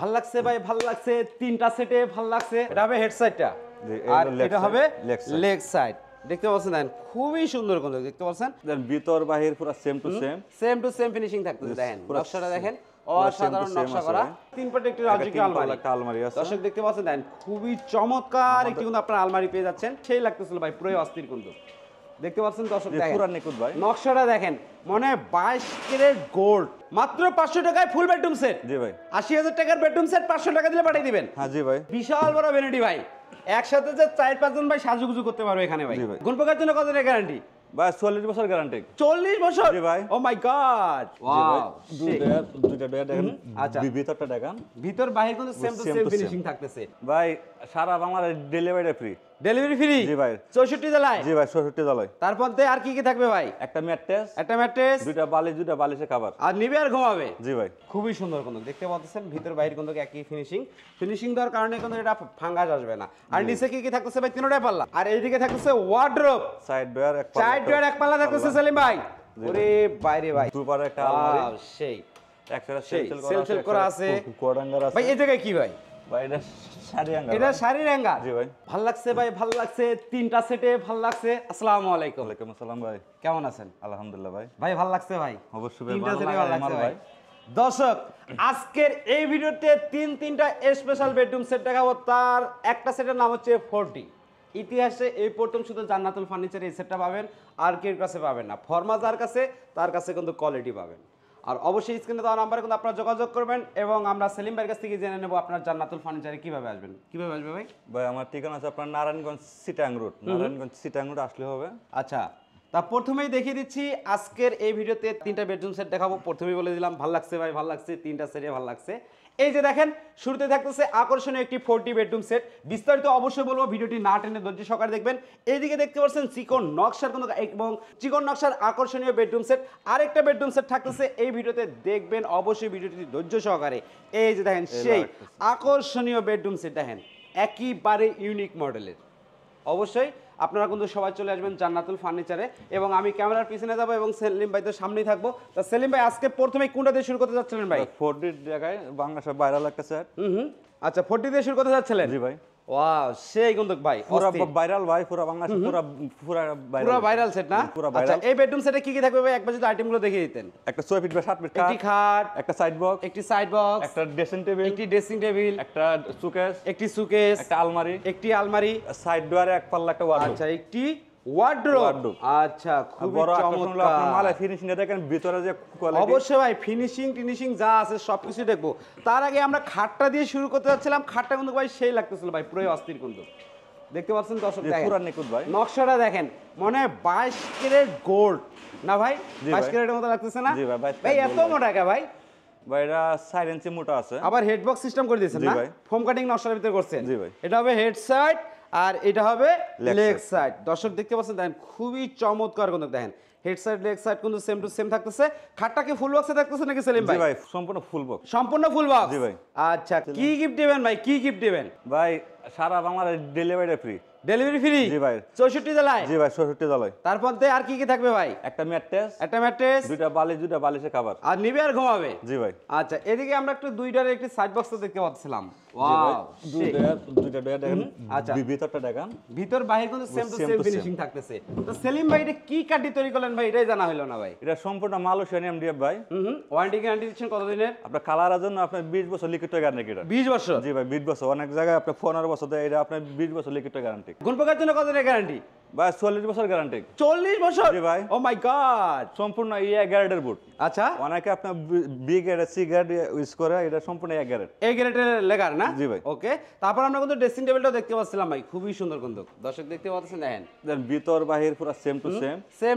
ভাল লাগছে ভাই, ভাল লাগছে। তিনটা সেটে ভাল লাগছে। এটা হবে হেড সাইডটা আর এটা হবে লেগ সাইড। দেখতে পাচ্ছেন দেখেন খুবই সুন্দর কিন্তু দেখতে পাচ্ছেন ভিতর বাহির পুরো সেম টু সেম ফিনিশিং থাকতেছে। দেখেন নকশাটা দেখেন অসাধারণ নকশা করা। তিন পাটে একটি রাজকীয় আলমারি আছে। দর্শক দেখতে পাচ্ছেন দেখেন খুবই চমৎকার একটি কিন্তু আপনার আলমারি পেয়ে যাচ্ছেন। সেই লাগতেছিল ভাই পুরো অস্থির কিন্তু দেখতে পাচ্ছেন দর্শক দেখেন পুরো নিখুঁত ভাই। নকশাটা দেখেন মনে হয় 22 ক্যারেট গোল্ড। মাত্র 500 টাকায় ফুল বেডরুম সেট। জি ভাই 80,000 টাকার বেডরুম সেট 500 টাকা দিলে পাঠিয়ে দিবেন। হ্যাঁ জি ভাই বিশাল বড় ভ্যানিটি ভাই। একসাথে যে 4-5 জন ভাই সাজুগুজু করতে পারবে এখানে ভাই। গুণ প্রকার জন্য কত টাকা গ্যারান্টি ভাই? 40 বছর গ্যারান্টি। 40 বছর? জি ভাই। ও মাই গড ওয়াও। দুইটা দেখেন। আচ্ছা ভিতরটা দেখেন। ভিতর বাহির কিন্তু সেম টু সেম ফিনিশিং থাকতেছে ভাই সারা Bangladesh delivery free. Delivery free? জি ভাই 64 জেলায়? জি ভাই 64 জেলায়। তারপর আর কি কি থাকবে ভাই? একটা ম্যাট্রেস, একটা ম্যাট্রেস, দুইটা বালিশে কভার। আর নিবে আর ঘুমাবে? জি ভাই খুবই সুন্দর কিন্তু দেখতে পাচ্ছেন ভিতর বাহির কিন্তু একই ফিনিশিং দেওয়ার কারণে কিন্তু এটা ফাঙ্গাস আসবে না। আর নিচে কি কি থাকতেছে ভাই? তিনটাই পাল্লা। আর এইদিকে থাকতেছে ওয়ার্ডরোব, সাইড ডোর এক পাল্লা থাকতেছে সেলিম ভাই। ওরে বাইরে ভাই দুপারে একটা আলমারি সেই একটা সেল করা আছে। কোয়াডাঙ্গার আছে ভাই এই জায়গায় কি ভাই? ভাই এটা শাড়ি হ্যাঙ্গার। এটা শাড়ির হ্যাঙ্গার? জি ভাই ভাল লাগছে ভাই, ভাল লাগছে। তিনটা সেটে ভাল লাগছে। আসসালামু আলাইকুম। ওয়ালাইকুম আসসালাম ভাই। কেমন আছেন? আলহামদুলিল্লাহ ভাই। ভাই ভাল লাগছে ভাই? অবশ্যই তিনটা সেটে ভালো ভাল লাগছে লাগছে ভাই। দর্শক আজকের এই ভিডিওতে তিনটা স্পেশাল বেডরুম সেট দেখাবো। তার একটা সেটের নাম হচ্ছে 40। ইতিহাসে এই প্রথম শুধু জান্নাতুল ফার্নিচার এই সেটটা পাবেন, আর কেউ কাছে পাবেন না। ফরমা যার কাছে তার কাছে কিন্তু কোয়ালিটি পাবেন। আর অবশ্যই স্ক্রিনে দেওয়া নাম্বারে কিন্তু আপনারা যোগাযোগ করবেন এবং আমরা সেলিম ভাইয়ের কাছ থেকে জেনে নেব আপনার জান্নাতুল ফার্নিচারে কিভাবে আসবেন। কিভাবে আসবে ভাই? ভাই আমার ঠিকানা আছে আপনার নারায়ণগঞ্জ চিটাং রোড। নারায়ণগঞ্জ চিটাং রোড আসলে হবে। আচ্ছা তা প্রথমেই দেখিয়ে দিচ্ছি আজকের এই ভিডিওতে তিনটা বেডরুম সেট দেখাবো। প্রথমেই বলে দিলাম ভাল লাগছে ভাই, ভাল লাগছে। তিনটা সেটে ভাল লাগছে। এই যে দেখেন শুরুতে থাকতেছে আকর্ষণীয় একটি 40 বেডরুম সেট। বিস্তারিত অবশ্যই বলবো, ভিডিওটি না টেনে ধৈর্য সহকারে দেখবেন। এইদিকে দেখতে পাচ্ছেন চিকন নকশার কোনো এবং চিকন নকশার আকর্ষণীয় বেডরুম সেট। আরেকটা বেডরুম সেট থাকতেছে এই ভিডিওতে দেখবেন অবশ্যই ভিডিওটি ধৈর্য সহকারে। এই যে দেখেন সেই আকর্ষণীয় বেডরুম সেট দেখেন একেবারে ইউনিক মডেলের। অবশ্যই আপনারা কিন্তু সবাই চলে আসবেন জান্নাতুল ফার্নিচারে এবং আমি ক্যামেরার পিছনে যাবো এবং সেলিম ভাই তো সামনেই থাকবো। তা সেলিম ভাই আজকে প্রথমে কোনটা দিয়ে শুরু করতে যাচ্ছিলেন ভাই? 40 জায়গায় বাংলাদেশের ভাইরাল একটা সেট। আচ্ছা 40 দিয়ে শুরু করতে যাচ্ছিলেন? জি ভাই ওয়াও সেই কিন্তু ভাই পুরো ভাইরাল ভাই, পুরো বাংলাদেশ পুরো ভাইরাল সেট না? আচ্ছা এই বেডরুম সেটে কি কি থাকবে ভাই একবার যদি আইটেমগুলো দেখিয়ে দিতেন। একটা 6 ফিট বাই 7 ফিট একটি খাট, একটা সাইড বক্স, একটা ড্রেসিং টেবিল, একটা সুকেস, একটা আলমারি, সাইড ডোরে এক পাল্লা একটা ওয়ার্ডরোব। আচ্ছা একটি ওয়ার্ডরোব। আচ্ছা খুব চমৎকার। আপনার মালে ফিনিশিং দেখেন ভিতরে যে কোয়ালিটি। অবশ্যই ভাই ফিনিশিং যা আছে সবকিছু দেখবো। তার আগে আমরা খাটটা দিয়ে শুরু করতে যাচ্ছিলাম। খাটটা কিন্তু ভাই সেই লাগতেছিল ভাই পুরো অস্থির কিন্তু দেখতে পাচ্ছেন দর্শক দেখেন পুরো নিখুঁত ভাই। নকশাটা দেখেন মনে হয় 22 ক্যারেট গোল্ড না ভাই? 22 ক্যারেটের মতো লাগতেছে না? জি ভাই ভাই এত মোটা কা ভাই? ভাই এটা 4 ইঞ্চি মোটা আছে। আবার হেড বক্স সিস্টেম করে দিয়েছেন না? ফোম কাটিং নকশার ভিতরে করছেন। জি ভাই এটা হবে হেড সাইড আর এটা হবে লেগ সাইড। দর্শক দেখতে পাচ্ছেন দেখেন খুবই চমৎকার কিন্তু দেখেন হেড সাইড লেগ সাইড কিন্তু সেম টু সেম থাকতেছে। খাটটা কি ফুল বক্সে থাকতেছে নাকি সেলিম ভাই? জি ভাই সম্পূর্ণ ফুল বক্স। সম্পূর্ণ ফুল বক্স? জি ভাই। আচ্ছা কি গিফট দিবেন ভাই? কি গিফট দিবেন ভাই? সারা Bangladesh delivery free. Delivery free? জি ভাই 64 জেলায়? জি ভাই 64 জেলায়। তারপর আর কি কি থাকবে ভাই? একটা ম্যাট্রেস, দুইটা বালিশে কভার। আর নিবে আর ঘুমাবে? জি ভাই। আচ্ছা এদিকে আমরা একটু দুইটার একটি সাইড বক্স দেখতে পাচ্ছিলাম। ওয়াও দুইটা দেখেন। আচ্ছা ভিতরটা দেখেন। ভিতর বাহির কিন্তু সেম টু সেম ফিনিশিং থাকতেছে। তো সেলিম ভাই এটা কি কাঠ দিয়ে তৈরি করলেন ভাই? এটাই জানা হলো না ভাই। এটা সম্পূর্ণ মালয়েশিয়ান এমডিএফ ভাই। ওয়ারেন্টি গ্যারান্টি দিচ্ছেন কতদিনের? আপনার কালারের জন্য আপনার 20 বছর লিখিত গ্যারান্টি। এটা 20 বছর? জি ভাই 20 বছর। অনেক জায়গায় আপনার 15 বছর দেয়, এটা আপনার 20 বছর লিখিত গ্যারান্টি। কোন প্রকার জন্য কতদিনের গ্যারান্টি ভাই? 40 বছর গ্যারান্টি। 40 বছর? জি ভাই। ও মাই গড সম্পূর্ণ গ্রেডের বুট। আচ্ছা অনেকে আপনার B grade C grade use করে, এটা সম্পূর্ণ গ্রেড। গ্রেডের লেগার না? জি ভাই। ওকে তারপর আমরা কিন্তু ড্রেসিং টেবিলটাও দেখতে পাচ্ছিলাম ভাই খুবই সুন্দর কিন্তু দর্শক দেখতে পাচ্ছেন দেখেন ভিতর বাহির পুরো সেম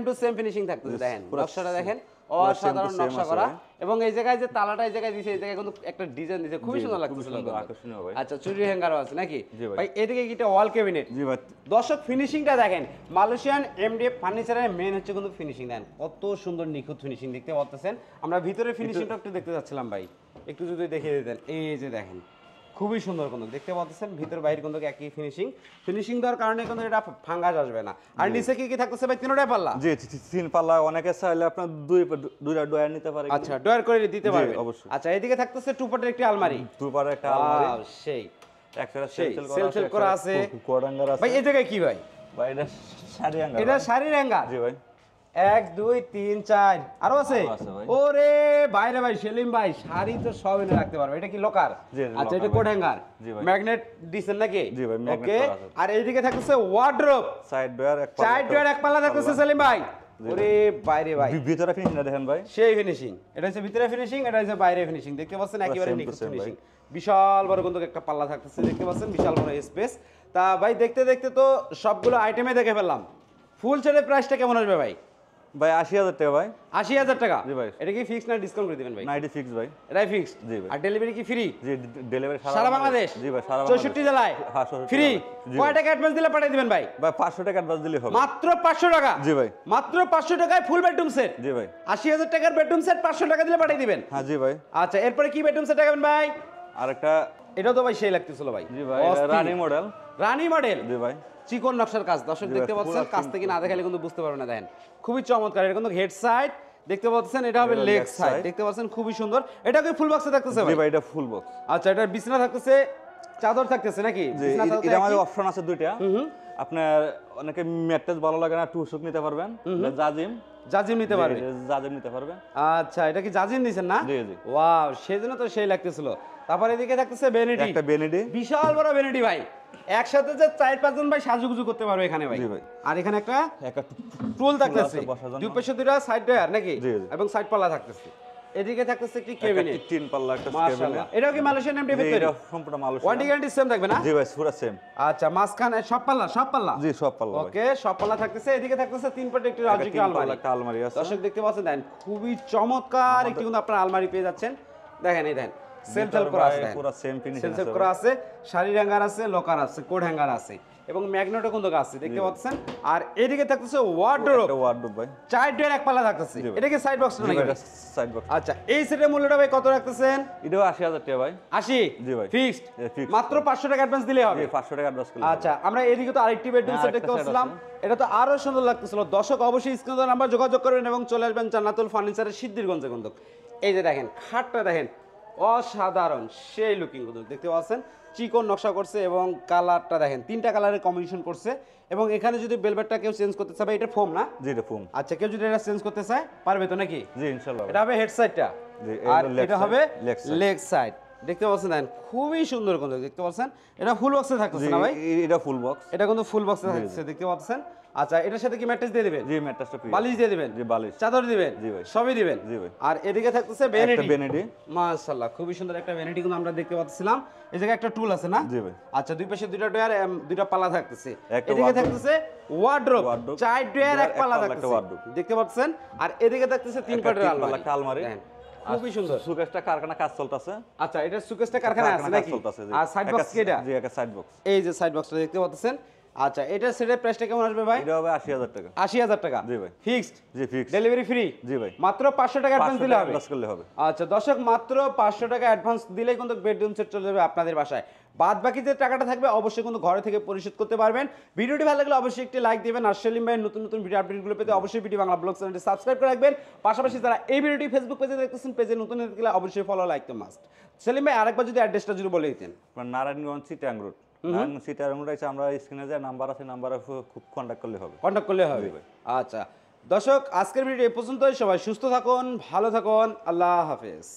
টু সেম ফিনিশিং থাকতেছে। দেখেন নকশাটা দেখেন অসাধারণ নকশা করা এবং এই জায়গায় যে তালাটা এই জায়গায় দিয়েছে এই জায়গায় কিন্তু একটা ডিজাইন দিয়েছে খুবই সুন্দর লাগতেছিল। আকর্ষণীয় ভাই। আচ্ছা চুরি হ্যাঙ্গারও আছে নাকি ভাই? এদিকে এটা ওয়াল ক্যাবিনেট। জি ভাই। দর্শক ফিনিশিংটা দেখেন মালয়েশিয়ান এমডিএফ ফার্নিচারের মেন হচ্ছে কিন্তু ফিনিশিং। দেখেন কত সুন্দর নিখুঁত ফিনিশিং দেখতে পাচ্ছেন। আমরা ভিতরে ফিনিশিংটা একটু দেখতে যাচ্ছিলাম ভাই, একটু যদি দেখিয়ে দিতেন। এই যে দেখেন খুবই সুন্দর কিন্তু দেখতে পাচ্ছেন ভিতর বাইরে কিন্তু একই ফিনিশিং দেওয়ার কারণে কিন্তু এটা ফাঙ্গাস আসবে না। আর নিচে কি কি থাকতেছে ভাই তিনটাই পাল্লা? জি 3 পাল্লা, অনেকে চাইলে আপনার দুইটা ডয়ার নিতে পারে। আচ্ছা ডয়ার করে দিতে পারবে অবশ্যই। আচ্ছা এদিকে থাকতেছে টু পার্টের একটি আলমারি, টু পারে একটা আলমারি, সেই একটা সেলফ করা আছে। কোয়াডাঙ্গার আছে ভাই এই জায়গায় কি ভাই? ভাই এটা শাড়ি হ্যাঙ্গার। এটা শাড়ির হ্যাঙ্গার? জি ভাই। 1 2 3 4 আরো আছে ভাই। ওরে বাইরে ভাই সেলিম ভাই শাড়ি তো সব এনে রাখতে পারবে। এটা কি লকার? আচ্ছা এটা কোড হ্যাঙ্গার, ম্যাগনেট দিছেন নাকি? জি ভাই, ম্যাগনেট ওকে। করা আছে। আর এইদিকে থাকতেছে ওয়ার্ডরোব, সাইড ডয়ার এক পাল্লা, সাইড ডয়ার এক পাল্লা থাকতেছে সেলিম ভাই। ওরে বাইরে ভাই ভিতরে ফিনিশিংটা দেখেন ভাই, সেই ফিনিশিং। এটা হচ্ছে ভিতরে ফিনিশিং, এটা হচ্ছে বাইরে ফিনিশিং। দেখতে পাচ্ছেন একেবারে same to নিখুঁত same ভাই। ফিনিশিং। বিশাল বড় কিন্তু একটা পাল্লা থাকতেছে, দেখতে পাচ্ছেন বিশাল বড় স্পেস। তা ভাই দেখতে দেখতে তো সবগুলো আইটেমে দেখে ফেললাম। ফুল সেটের প্রাইসটা কেমন আসবে ভাই? ভাই 80,000 টাকা ভাই। 80,000 টাকা? জি ভাই। এটা কি ফিক্সড না ডিসকাউন্ট করে দিবেন ভাই? 96 ভাই। এটাই ফিক্সড? জি ভাই। আর ডেলিভারি কি ফ্রি? জি ডেলিভারি সারা বাংলাদেশ? জি ভাই সারা 64 জেলায় হ্যাঁ 64 ফ্রি। জি কয় টাকা অ্যাডভান্স দিলে পাঠিয়ে দিবেন ভাই? ভাই 500 টাকা অ্যাডভান্স দিলে হবে। মাত্র 500 টাকা? জি ভাই। মাত্র 500 টাকায় ফুল বেডরুম সেট? জি ভাই। 80,000 টাকার বেডরুম সেট 500 টাকা দিলে পাঠিয়ে দিবেন? হ্যাঁ জি ভাই। আচ্ছা এরপরে কি বেডরুম সেট দেখাবেন ভাই? আরেকটা এটা তো ভাই সেই লাগতেছিল ভাই। জি ভাই, এটা রানী মডেল। রানী মডেল? জি ভাই। চিকন নকশার কাজ দর্শক জি ভাই, দেখতে পাচ্ছেন, পুরো কাছ থেকে না দেখালে কিন্তু বুঝতে পারবেন না। দেখেন খুবই চমৎকার। এটা কিন্তু হেড সাইড দেখতে পাচ্ছেন, এটা হবে এটা লেগ leg সাইড side। দেখতে পাচ্ছেন, খুবই সুন্দর। এটা কি ফুল বক্সে থাকতেছে জি ভাই? ভাই এটা ফুল বক্স। আচ্ছা এটার বিছানা থাকতেছে, চাদর থাকতেছে নাকি? জি বিছানা চাদর এটা আমাদের একই? অপশন আছে দুইটা। আপনার অনেকে ম্যাট্রেস ভালো লাগে না, টুসুক নিতে পারবেন, জাজিম জাজিম নিতে পারবে? জাজিম নিতে পারবেন। আচ্ছা এটা কি জাজিম দিছেন না? জি জি। ওয়াও সেজন্য তো সেই লাগতেছিল। তারপর এদিকে থাকতেছে ভ্যানিটি, একটা বেনেডি, বিশাল বড় ভ্যানিটি ভাই। একসাথে যে 4-5 জন ভাই সাজুগুজু করতে পারবে এখানে ভাই। জি ভাই। আর এখানে একটা একটা টুল থাকতেছে, বসার জন্য। দুই পাশে দুইটা সাইড ডয়ার নাকি? জি, জি। এবং সাইড পাল্লা থাকতেছে। এদিকে থাকতেছে একটি ক্যাবিনেট, একটা 3 পাল্লা একটা মাশাআল্লাহ। ক্যাবিনেট। এটাও কি মালয়েশিয়ান এমডি জি ভিতরে? এটা সম্পূর্ণ মালয়েশিয়া। ওয়ারেন্টি গ্যারান্টি সেম থাকবে না? জি ভাই পুরো সেম। আচ্ছা মাঝখানে সব পাল্লা, সব পাল্লা? জি সব পাল্লা ভাই। ওকে সব পাল্লা থাকতেছে। এদিকে থাকতেছে 3 পাটে একটি রাজিক আলমারি, একটা আলমারি আছে। দর্শক দেখতে পাচ্ছেন, দেখেন খুবই চমৎকার একটি কিন্তু আপনারা আলমারি পেয়ে যাচ্ছেন। দেখেন এই দেখেন সেলফ করা আছে, পুরো সেম ফিনিশিং সেলফ করা আছে, শাড়ি হ্যাঙ্গার আছে, লকার আছে, কোড হ্যাঙ্গার আছে এবং ম্যাগনেটও কিন্তু আছে দেখতে পাচ্ছেন। আর এদিকে থাকতেছে ওয়ার্ডরোব, একটা ওয়ার্ডরোব ভাই। 4 ডয়ার এক পাল্লা থাকতেছে। এটা কি সাইড বক্স নাকি? এটা সাইড বক্স। আচ্ছা এই সেটের মূল্যটা ভাই কত রাখতেছেন? এটাও 80,000 টাকা ভাই। 80? জি ভাই। ফিক্সড? fixed। মাত্র 500 টাকা অ্যাডভান্স দিলে হবে? জি 500 টাকা অ্যাডভান্স করলে। আচ্ছা আমরা এদিকে তো আরেকটি বেডরুম হ্যাঁ, সেট আরেকটা দেখতে set পাচ্ছিলাম, আছে। এটা তো আরো সুন্দর লাগতেছিল। দর্শক অবশ্যই স্ক্রিনে নাম্বার যোগাযোগ করবেন এবং চলে আসবেন জান্নাতুল ফার্নিচারের সিদ্ধিরগঞ্জে কিন্তু। এই যে দেখেন খাটটা দেখেন অসাধারণ, সেই লুকিং কিন্তু দেখতে পাচ্ছেন, চিকন নকশা করছে এবং কালারটা দেখেন 3টা কালারের কম্বিনেশন করছে। এবং এখানে যদি বেলভেটটা কেউ চেঞ্জ করতে চায়, এটা ফোম না? জি এটা ফোম। আচ্ছা কেউ যদি এটা চেঞ্জ করতে চায় পারবে তো নাকি? জি ইনশাআল্লাহ। এটা হবে হেড সাইডটা জি আর leg এটা side, হবে leg side। লেগ সাইড দেখতে পাচ্ছেন, দেখেন খুবই সুন্দর কিন্তু দেখতে পাচ্ছেন। এটা ফুল বক্সে থাকতেছে জি না ভাই? এটা ফুল বক্স। এটা কিন্তু ফুল বক্সে থাকছে দেখতে পাচ্ছেন। আচ্ছা এটার সাথে কি ম্যাট্রেস দিয়ে দিবেন? জি ম্যাট্রেসটা ফ্রি। বালিশ দিয়ে দিবেন? জি বালিশ। চাদর দিবেন? জি ভাই। সবই দিবেন? জি ভাই। আর এদিকে থাকতেছে একটা ভ্যানিটি, বেনেডি। মাশাআল্লাহ খুবই সুন্দর একটা ভ্যানিটি কিন্তু আমরা দেখতে পাচ্ছিলাম। এই জায়গায় একটা টুল আছে না? জি ভাই। আচ্ছা দুই পাশে দুইটা ডয়ার, দুইটা পাল্লা থাকতেছে। একটা এদিকে wardrobe। থাকতেছে ওয়ার্ডরোব, wardrobe, 4 ডয়ার এক পাল্লা একটা থাকতেছে wardrobe। দেখতে পাচ্ছেন। আর এদিকে থাকতেছে 3 একটা পাটের তিন পাল্লা আলমারি, একটা আলমারি। দেখেন খুবই সুন্দর। সুকেশটা কারখানা কাজ চলতেছে। আচ্ছা এটা সুকেসটা কারখানা আছে নাকি? চলতেছে জি। আর সাইড বক্স কি এটা? জি একটা সাইড বক্স। এই যে সাইড বক্সটা দেখতে পাচ্ছেন। আচ্ছা এটা সেটের প্রাইসটা কেমন আসবে ভাই? এটা হবে 80,000 টাকা। 80,000 টাকা? জি ভাই। ফিক্সড? জি ফিক্স। Delivery free? জি ভাই। মাত্র 500 টাকা অ্যাডভান্স 500 দিলে টাকা হবে? অ্যাডভান্স করলে হবে। আচ্ছা দর্শক মাত্র 500 টাকা অ্যাডভান্স দিলেই কিন্তু বেডরুম সেট চলে যাবে আপনাদের বাসায়। বাদ বাকি যে টাকাটা থাকবে অবশ্যই কিন্তু ঘরে থেকে পরিশোধ করতে পারবেন। ভিডিওটি ভালো লাগলে অবশ্যই একটি লাইক দিবেন। আর সেলিম ভাইয়ের নতুন নতুন ভিডিও আপডেটগুলো পেতে অবশ্যই বিডি বাংলা ব্লগ চ্যানেলটি সাবস্ক্রাইব করে রাখবেন। পাশাপাশি যারা এই ভিডিওটি ফেসবুক পেজে দেখতেছেন, পেজে নতুন দেখলে অবশ্যই ফলো লাইক তো মাস্ট। সেলিম ভাই আরেকবার যদি অ্যাড্রেসটা যদি বলে দিতেন। আপনার নারায়ণগঞ্জ চিটাং রোড। নারায়ণগঞ্জ চিটাং রোড আছে, আমরা স্ক্রিনে যে নাম্বার আছে নাম্বারে খুব কন্টাক্ট করলে হবে। কন্ট্যাক্ট করলে হবে? আচ্ছা দর্শক আজকের ভিডিও এ পর্যন্তই। সবাই সুস্থ থাকুন, ভালো থাকুন, আল্লাহ হাফেজ।